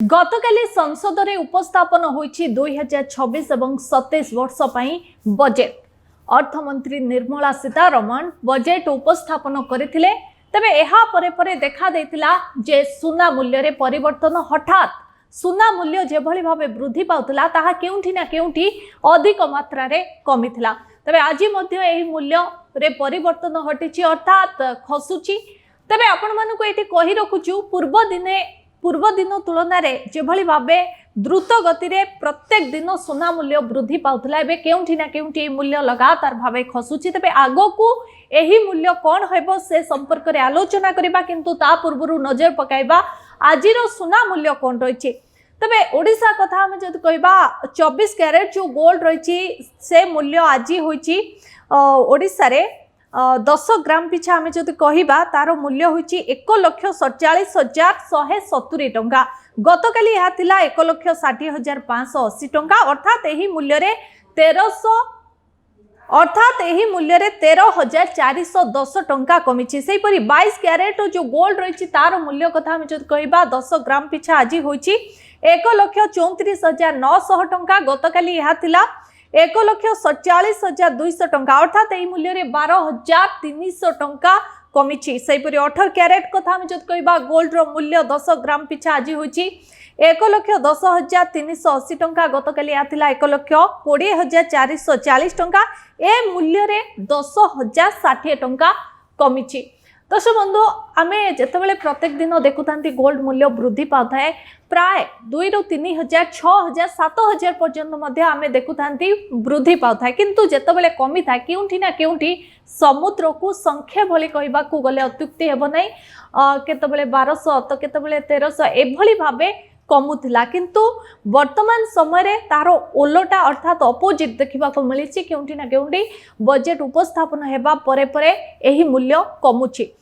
गतकाली संसद में उपस्थापन होईछि 2026 और 27 वर्ष पई बजेट। अर्थमंत्री निर्मला सीतारमण बजेट उपस्थापन करथिले। तबे एहा परे परे देखा देथिला जे सुना मूल्य रे परिवर्तन हठात सुना मूल्य जेभली भावे वृद्धि पाउतला ताहा केउंठी ना केउंठी अधिक मात्रा रे कमिथिला। तबे आज मध्य एही मूल्य रे परिवर्तन हटिछि अर्थात खसुछि। तबे आपण मानको एठी कहि रखुछु पूर्व दिन तुलन में जेभली भावे द्रुत गति रे प्रत्येक दिन सोना मूल्य वृद्धि पाउतला एबे केउंठी ना केउंठी मूल्य लगातार भावे खसुछि। तबे आगकू एही मूल्य कौन हेबो से संपर्क रे आलोचना करिबा, किंतु ता पूर्वरु नजर पकाइबा आजिरो सोना मूल्य कौन रहिछि। तबे ओडिशा कथा हम जदि कहबा 24 कैरेट जो गोल्ड रहिछि से मूल्य आज होइछि ओडिशा रे 10 ग्राम पिछा आम जब कहवा तार मूल्य होइछि 1,47,170 टंका। गतकाली यह 1,60,580 टंका अर्थात यही मूल्य रे 13,410 टंका कमिछि। से परी 22 कैरेट जो गोल्ड रही तार मूल्य कथा हम जब कहवा 10 ग्राम पिछा आज होइछि 1,34,900 टंका। गतकाली यह 1,47,200 टंका अर्थात यही मूल्य रे 12,300 टंका कमिछि। सेपरि 18 कैरेट कथा हम जब कहबा गोल्ड रो मूल्य 10 ग्राम पिछा आज होइछि 1,10,380 टंका। गतकाली आथिला 1,20,440 टंका। ए मूल्य रे 10,060 टंका कमिछि। दर्शक बंधु आमे जेतेबेले प्रत्येक दिन देखुतांती गोल्ड मूल्य वृद्धि पाउथाय प्राय 2 ରୁ 3,000 6,000 7,000 पर्यंत मध्य आमे देखुतांती वृद्धि पाउथाय, किंतु जेतेबेले कमी था केउंठी ना केउंठी समुद्र को संख्या भली कहबा को गले अत्युक्ति हेबो नै। केतेबेले 1200 तो केतेबेले 1300 एभली भाबे कमुथिला, किंतु वर्तमान समय रे तारो ओलोटा अर्थात अपोजिट देखिबा को मिलिछि। केउंठी ना केउंठी बजेट उपस्थापन हेबा परे परे एही मूल्य कमुछि।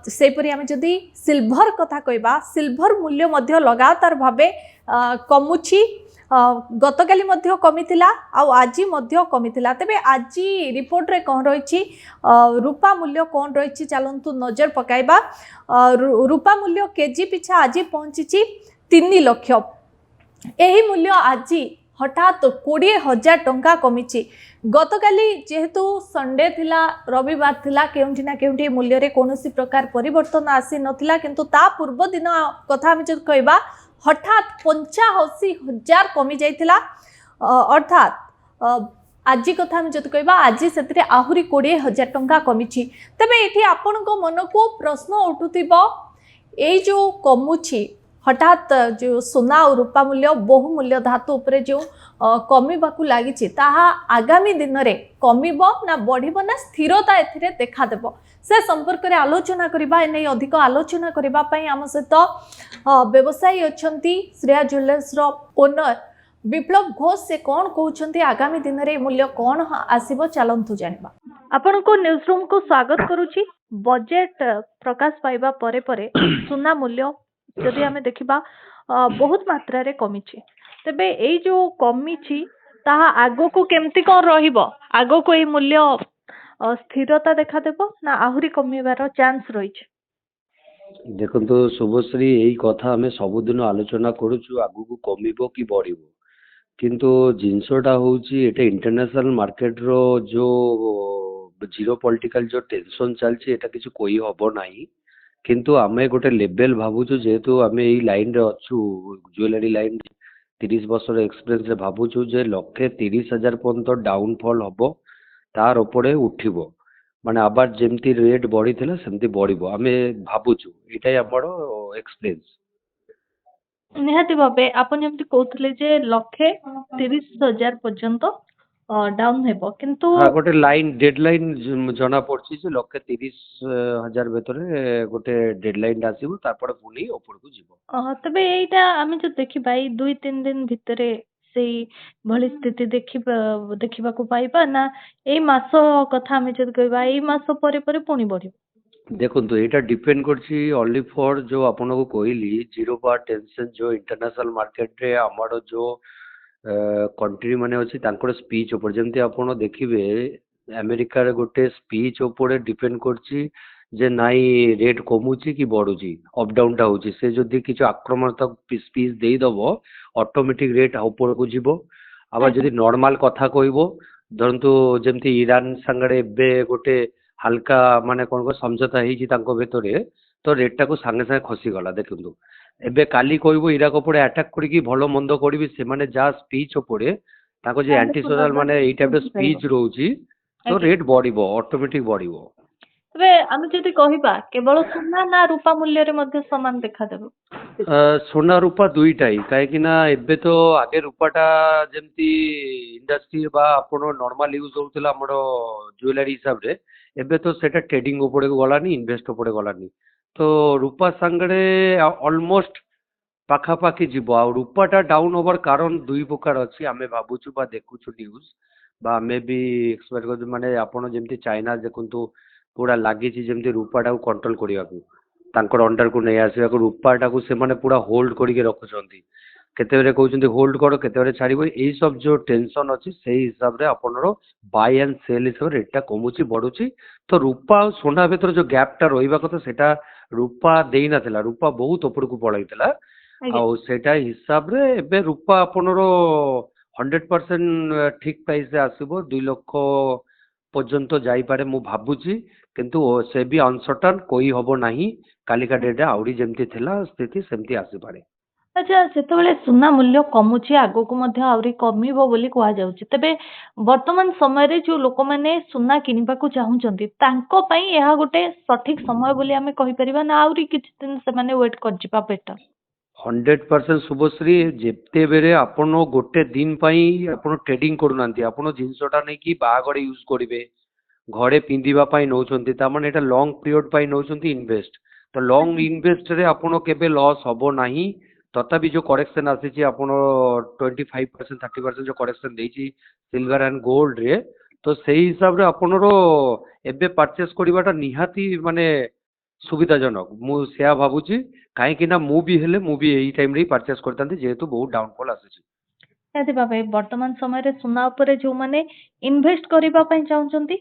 सेपरि आमे जदि सिल्वर कथा कहबा सिल्वर मूल्य मध्य लगातार भाबे कमुछि। गतकाली मध्य कमिथिला आ आज मध्य कमिथिला। तबे आज रिपोर्ट रे कोन रहिछि रूपा मूल्य कोन रहिछि चलंतु नजर पकाइबा। रूपा मूल्य केजी पिछा आज पहुंची 3 लाख। एही मूल्य आज हठात 20,000 टंका कमिछि। गतकाली जेहेतु संडे थिला रविवार थिला केउंठी ना केउंठी मूल्य रे कोनोसी प्रकार परिवर्तन आसी नथिला, किंतु ता पूर्व दिन कथा हम जब कहबा हठात 85,000 कमी जाइथिला। अर्थात आज कथा हम जब कहबा आज सेतिरे आहुरी 20,000 टंका कमिछि। तबे एठी आपनको मन को प्रश्न उठुथिबो ए जो कमुछि हठात जो सोना और रूपा मूल्य बहुमूल्य धातु उपरे जो कमिबाकू लागिछि ताहा आगामी दिन रे कमिबो ना बढ़िबो ना स्थिरता एथिरे देखा देबो से संपर्क रे आलोचना करिबा। एनै अधिक आलोचना करिबा पई हम सहित व्यवसायी अछंती श्रेया ज्वेलर्स रो ओनर विप्लव घोष से कौन कहउछंती आगामी दिन रे मूल्य कौन आसीबो चलंतु जानिबा। आपन को न्यूज रूम को स्वागत करूची। बजेट प्रकाश पाइबा परे परे सोना मूल्य जदि आमे देखिबा बहुत मात्रा रे कमिछि। तबे एई जो कमिछि ताहा आगो को केमती कोन रहिबो, आगो को ए मूल्य स्थिरता देखा देबो ना आहुरी कमिबार चांस रहिछ। देखो शुभश्री यही कथा आम सबुदिन आलोचना करुचु आगु को कमिबो कि बढ़िबो, किंतु जिनसटा होउची एटा इंटरनेशनल मार्केट रो जो जीरो पॉलिटिकल जो टेंशन चलची एटा किछु कोई हबो नाही। किंतु आमे गोटे लेवल भाबुचु जेहेतु आमे एई लाइन रे अछु ज्वेलरी लाइन 30 वर्ष एक्सपीरियंस रे भाबुचु जे 1,30,000 पर्यंत डाउनफॉल हबो तार उपरे उठिबो, माने आबार जेमती रेट बढ़ी थिला सेमती बढ़िबो आमे भाबुचु। एटाई हमर एक्सपीरियंस। निहाती भाबे आपण जेमती कहउतले जे 1,30,000 पर्यंत डाउन हेबो, किंतु गोटे लाइन डेडलाइन जना पड़छि जे 1,30,000 भितरे गोटे डेडलाइन आसीबो तापर पुनी ऊपर को जीवो। तबे एटा आमे जो देखिबा 2-3 दिन भितरे से भली स्थिति देखिबा को पाइबा ना ए मास कथा आमे जद कहबा ए मास परे परे पुनी बढ़िबो। देखो तो एटा डिपेंड करछि ओनली फॉर जो आपन को कहली जीरो पार टेंशन जो इंटरनेशनल मार्केट रे हमर जो कंट्री माने अछि तांकर स्पीच ऊपर जेमती आपन देखिबे अमेरिका रे गोटे स्पीच ऊपर डिपेंड करछि ଯେ ନାଇଁ ରେଟ୍ କମୁଛି କି ବଢୁଛି, ଅପ୍ ଡାଉନଟା ହଉଛି। ସେ ଯଦି କିଛି ଆକ୍ରମଣାତ୍ମକ ପିସ୍ ଦେଇଦବ ଅଟୋମେଟିକ ରେଟ୍ ଉପରକୁ ଯିବ। ଆଉ ଆଜ୍ଞା ଯଦି ନର୍ମାଲ କଥା କହିବ, ଧରନ୍ତୁ ଯେମିତି ଇରାନ ସାଙ୍ଗରେ ଏବେ ଗୋଟେ ହାଲକା ମାନେ କଣ କହ ସମଝୋତା ହେଇଛି ତାଙ୍କ ଭିତରେ, ତ ରେଟ୍ଟାକୁ ସାଙ୍ଗେ ସାଙ୍ଗେ ଖସିଗଲା ଦେଖନ୍ତୁ। ଏବେ କାଲି କହିବ ଇରାକ ଉପରେ ଆଟାକ୍ କରିକି ଭଲ ମନ୍ଦ କରିବି, ସେମାନେ ଯାହା ସ୍ପିଚ୍ ଉପରେ ତାଙ୍କ ଯେ ତାହେଲେ ଆଣ୍ଟି ସୋଶାଲ ପୁନର୍ବାର ମାନେ ଏଇ ଟାଇପ୍ର ବୃଦ୍ଧି ସ୍ପିଚ୍ ରହୁଛି, ତ ପାଇବ। ରେଟ୍ ବଢିବ, ଅଟୋମେଟିକ ବଢିବ। ତେବେ ଆମେ ଯଦି କହିବା କେବଳ ସୁନା ନା ରୂପା ମୂଲ୍ୟରେ ମଧ୍ୟ ସମାନ ଦେଖାଦେବ? ସୁନା ରୂପା ଦୁଇଟା ହିଁ, କାହିଁକି ନା ଏବେ ତ ଆଗେ ରୂପାଟା ଯେମିତି ଇଣ୍ଡଷ୍ଟ୍ରି ବା ଆପଣ ନର୍ମାଲ ୟୁଜ୍ ହଉଥିଲା ଆମର ଜୁଏଲାରୀ ହିସାବରେ, ଏବେ ତ ସେଇଟା ଟ୍ରେଡିଂ ଉପରେ ଗଲାନି, ଇନଭେଷ୍ଟ ଉପରେ ଗଲାନି। ତ ରୂପା ସାଙ୍ଗରେ ଅଲମୋଷ୍ଟ ପାଖାପାଖି ଯିବ। ଆଉ ରୂପାଟା ଡାଉନ୍ ହବାର କାରଣ ଦୁଇ ପ୍ରକାର ଅଛି, ଆମେ ଭାବୁଛୁ ବା ଦେଖୁଛୁ ନ୍ୟୁଜ୍, ବା ଆମେ ବି ଏକ୍ସପେକ୍ଟ କରୁଛୁ। ମାନେ ଆପଣ ଯେମିତି ଚାଇନା ଦେଖନ୍ତୁ ପୁରା ଲାଗିଛି ଯେମିତି ରୂପାଟାକୁ କଣ୍ଟ୍ରୋଲ କରିବାକୁ, ତାଙ୍କର ଅଣ୍ଡରକୁ ନେଇ ଆସିବାକୁ ରୂପାଟାକୁ ସେମାନେ ପୁରା ହୋଲ୍ଡ କରିକି ରଖୁଛନ୍ତି। କେତେବେଳେ କହୁଛନ୍ତି ହୋଲ୍ଡ କର, କେତେବେଳେ ଛାଡ଼ିବ। ଏଇ ସବୁ ଯୋଉ ଟେନସନ୍ ଅଛି ସେଇ ହିସାବରେ ଆପଣର ବାଇ ଆଣ୍ଡ ସେଲ୍ ହିସାବରେ ରେଟ୍ଟା କମୁଛି ବଢୁଛି। ତ ରୂପା ଆଉ ସୁନା ଭିତରେ ଯୋଉ ଗ୍ୟାପ୍ଟା ରହିବା କଥା ସେଇଟା ରୂପା ଦେଇନଥିଲା, ରୂପା ବହୁତ ଉପରକୁ ପଳେଇଥିଲା। ଆଜ୍ଞା ଆଉ ସେଇଟା ହିସାବରେ ଏବେ ରୂପା ଆପଣର 100% ଠିକ୍ ପ୍ରାଇସ୍ରେ ଆସିବ, 2 ଲକ୍ଷ ପର୍ଯ୍ୟନ୍ତ ଯାଇପାରେ ମୁଁ ଭାବୁଛି। କିନ୍ତୁ ସେ ବି ଅନସର୍ଟନ୍, କହି ହବ ନାହିଁ। କାଲିକା ଡେଟ୍ରେ ଆହୁରି ଯେମିତି ଥିଲା ସ୍ଥିତି ସେମିତି ଆସିପାରେ। ଆଚ୍ଛା, ଯେତେବେଳେ ସୁନା ମୂଲ୍ୟ କମୁଛି ଆଗକୁ ମଧ୍ୟ ଆହୁରି କମିବ ବୋଲି କୁହାଯାଉଛି, ତେବେ ବର୍ତ୍ତମାନ ସମୟରେ ଯୋଉ ଲୋକମାନେ ସୁନା କିଣିବାକୁ ଚାହୁଁଛନ୍ତି ତାଙ୍କ ପାଇଁ ଏହା ଗୋଟେ ସଠିକ ସମୟ ବୋଲି ଆମେ କହିପାରିବା ନା ଆହୁରି କିଛି ଦିନ ସେମାନେ ୱେଟ୍ କରିଯିବା ବେଟର? 100% ଶୁଭଶ୍ରୀ, ଯେତେବେଳେ ଆପଣ ଗୋଟେ ଦିନ ପାଇଁ ଆପଣ ଟ୍ରେଡିଂ କରୁନାହାନ୍ତି, ଆପଣ ଜିନିଷଟା ନେଇକି ବାହାଘର ୟୁଜ୍ କରିବେ, ଘରେ ପିନ୍ଧିବା ପାଇଁ ନେଉଛନ୍ତି, ତାମାନେ ଏଇଟା ଲଙ୍ଗ ପିରିୟଡ଼ ପାଇଁ ନେଉଛନ୍ତି ଇନଭେଷ୍ଟ। ତ ଲଙ୍ଗ ଇନଭେଷ୍ଟରେ ଆପଣ କେବେ ଲସ୍ ହେବ ନାହିଁ। ତଥାପି ଯେଉଁ କରେକ୍ସନ୍ ଆସିଛି, ଆପଣ 25% 30% ଯେଉଁ କରେକ୍ସନ୍ ଦେଇଛି ସିଲଭର ଆଣ୍ଡ ଗୋଲ୍ଡରେ, ତ ସେଇ ହିସାବରେ ଆପଣର ଏବେ ପରଚେସ୍ କରିବାଟା ନିହାତି ମାନେ ସୁବିଧାଜନକ, ମୁଁ ସେୟା ଭାବୁଛି। କାହିଁକି ନା ମୁଁ ବି ହେଲେ ମୁଁ ବି ଏଇ ଟାଇମ୍ରେ ହିଁ ପରଚେସ୍ କରିଥାନ୍ତି, ଯେହେତୁ ବହୁତ ଡାଉନଫଲ୍ ଆସିଛି। ନିହାତି ଭାବେ ବର୍ତ୍ତମାନ ସମୟରେ ସୁନା ଉପରେ ଯୋଉମାନେ ଇନଭେଷ୍ଟ କରିବା ପାଇଁ ଚାହୁଁଛନ୍ତି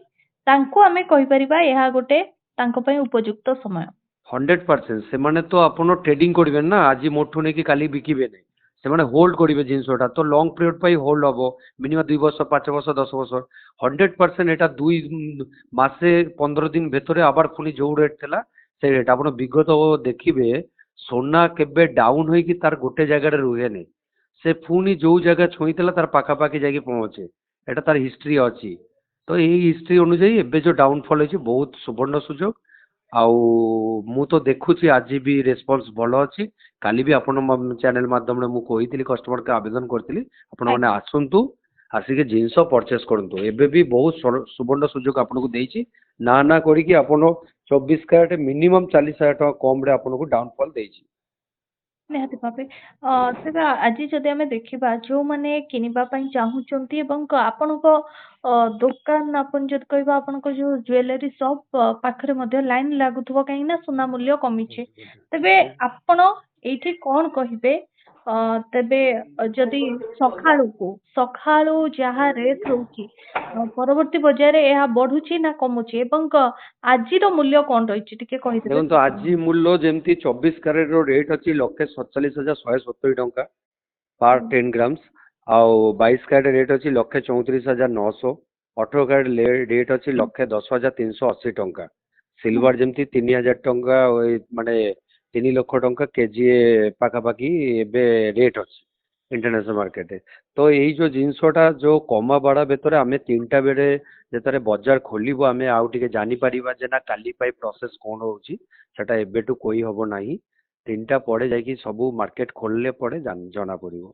ତାଙ୍କୁ ଆମେ କହିପାରିବା ଏହା ଗୋଟେ ତାଙ୍କ ପାଇଁ ଉପଯୁକ୍ତ ସମୟ। 100% ସେମାନେ ତ ଆପଣ ଟ୍ରେଡିଂ କରିବେ ନା, ଆଜି ମୋଠୁ ନେଇକି କାଲି ବିକିବେନି, ସେମାନେ ହୋଲ୍ଡ କରିବେ ଜିନିଷଟା। ତ ଲଙ୍ଗ ପିରିୟଡ଼ ପାଇଁ ହୋଲ୍ଡ ହବ, ମିନିମମ୍ 2 ବର୍ଷ 5 ବର୍ଷ 10 ବର୍ଷ। 100% ଏଇଟା 2 ମାସେ 15 ଦିନ ଭିତରେ ଆবার ପୁଣି ଯୋଉ ରେଟ୍ ଥିଲା ସେଇ ରେଟ୍। ଆପଣ ବିଗତ ଦେଖିବେ সোନା କେବେ ଡାଉନ୍ ହୋଇକି ତାର ଗୋଟେ ଜାଗାରେ ରୁହେନି, ସେ ପୁଣି ଯୋଉ ଜାଗା ଛୁଇଁଥିଲା ତାର ପାଖାପାଖି ଯାଇକି ପହଞ୍ଚେ। ଏଇଟା ତାର ହିଷ୍ଟ୍ରି ଅଛି। ତ ଏଇ ହିଷ୍ଟ୍ରି ଅନୁଯାୟୀ ଏବେ ଯୋଉ ଡାଉନଫଲ୍ ହେଇଛି ବହୁତ ସୁବର୍ଣ୍ଣ ସୁଯୋଗ। ଆଉ ମୁଁ ତ ଦେଖୁଛି ଆଜି ବି ରେସ୍ପନ୍ସ ଭଲ ଅଛି। କାଲି ବି ଆପଣ ଚ୍ୟାନେଲ ମାଧ୍ୟମରେ ମୁଁ କହିଥିଲି, କଷ୍ଟମରକୁ ଆବେଦନ କରିଥିଲି ଆପଣମାନେ ଆଜ୍ଞା ଆସନ୍ତୁ, ଆସିକି ଜିନିଷ ପରଚେସ୍ କରନ୍ତୁ। ଏବେ ବି ବହୁତ ସୁବର୍ଣ୍ଣ ସୁଯୋଗ ଆପଣଙ୍କୁ ଦେଇଛି। ନା ନା କରିକି ଆପଣ 24 କ୍ୟାରେଟ୍ ମିନିମମ୍ 40,000 ଟଙ୍କା କମ୍ରେ ଆପଣଙ୍କୁ ଡାଉନଫଲ୍ ଦେଇଛି। ନିହାତି ଭାବେ ତେବେ ଆଜି ଯଦି ଆମେ ଦେଖିବା ଯୋଉମାନେ କିଣିବା ପାଇଁ ଚାହୁଁଛନ୍ତି ଏବଂ ଆପଣଙ୍କ ଦୋକାନ ଆପଣ ଯଦି କହିବା ଆପଣଙ୍କ ଯୋଉ ଜୁଏଲାରୀ ସପ୍ ପାଖରେ ମଧ୍ୟ ଲାଇନ ଲାଗୁଥିବ କାହିଁକି ନା ସୁନା ମୂଲ୍ୟ କମିଛି, ତେବେ ଆପଣ ଏଇଠି କଣ କହିବେ? ତେବେ ଯଦି ସକାଳୁ ଯାହା ରେଟ୍ ରହୁଛି ପରବର୍ତ୍ତୀ ପର୍ଯ୍ୟାୟରେ ଏହା ବଢୁଛି ନା କମୁଛି ଏବଂ ଆଜିର ମୂଲ୍ୟ କଣ ରହିଛି ଟିକେ କହିଦେବେ? ଦେଖନ୍ତୁ ଆଜି ମୂଲ୍ୟ ଯେମିତି 24 କ୍ୟାରେଟ୍ର ରେଟ୍ ଅଛି 1,47,170 ଟଙ୍କା ପାର୍ 10 ଗ୍ରାମ୍ସ। ଆଉ 22 କ୍ୟାରେଟ୍ ରେଟ୍ ଅଛି 1,34,900। 18 କ୍ୟାରେଟ୍ ରେଟ୍ ଅଛି 1,10,380 ଟଙ୍କା। ସିଲଭର ଯେମିତି 3,000 ଟଙ୍କା, ମାନେ 3 ଲକ୍ଷ ଟଙ୍କା କେଜି ପାଖାପାଖି ଏବେ ରେଟ୍ ଅଛି ଇଣ୍ଟରନ୍ୟାସନାଲ ମାର୍କେଟରେ। ତ ଏଇ ଯୋଉ ଜିନିଷଟା ଯୋଉ କମା ବଢ଼ା ଭିତରେ ଆମେ 3ଟା ବେଳେ ଯେତେବେଳେ ବଜାର ଖୋଲିବ ଆମେ ଆଉ ଟିକେ ଜାଣିପାରିବା ଯେ ନା କାଲି ପାଇଁ ପ୍ରୋସେସ୍ କ'ଣ ହେଉଛି, ସେଟା ଏବେଠୁ କହି ହବ ନାହିଁ। 3ଟା ପରେ ଯାଇକି ସବୁ ମାର୍କେଟ ଖୋଲିଲେ ପରେ ଜଣା ପଡ଼ିବ।